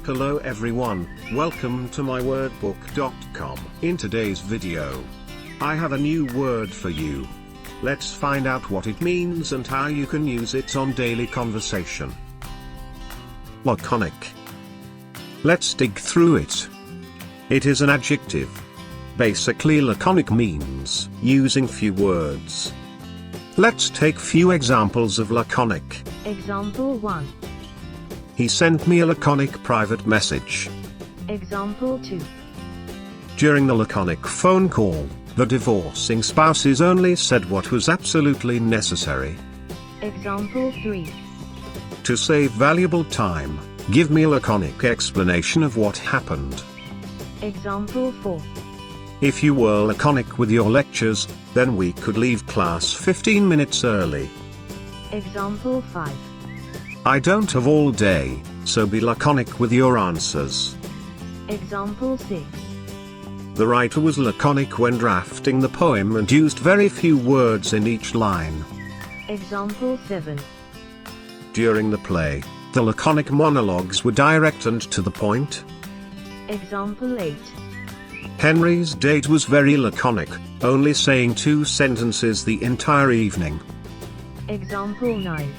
Hello everyone, welcome to mywordbook.com. In today's video, I have a new word for you. Let's find out what it means and how you can use it on daily conversation. Laconic. Let's dig through it. It is an adjective. Basically, laconic means using few words. Let's take few examples of laconic. Example 1. He sent me a laconic private message. Example 2. During the laconic phone call, the divorcing spouses only said what was absolutely necessary. Example 3. To save valuable time, give me a laconic explanation of what happened. Example 4. If you were laconic with your lectures, then we could leave class 15 minutes early. Example 5. I don't have all day, so be laconic with your answers. Example 6. The writer was laconic when drafting the poem and used very few words in each line. Example 7. During the play, the laconic monologues were direct and to the point. Example 8. Henry's date was very laconic, only saying 2 sentences the entire evening. Example 9.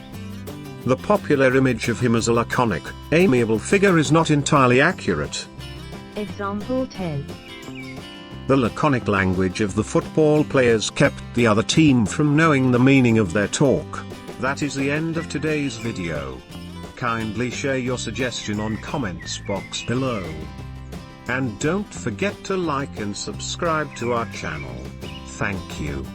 The popular image of him as a laconic, amiable figure is not entirely accurate. Example 10. The laconic language of the football players kept the other team from knowing the meaning of their talk. That is the end of today's video. Kindly share your suggestion on comments box below. And don't forget to like and subscribe to our channel. Thank you.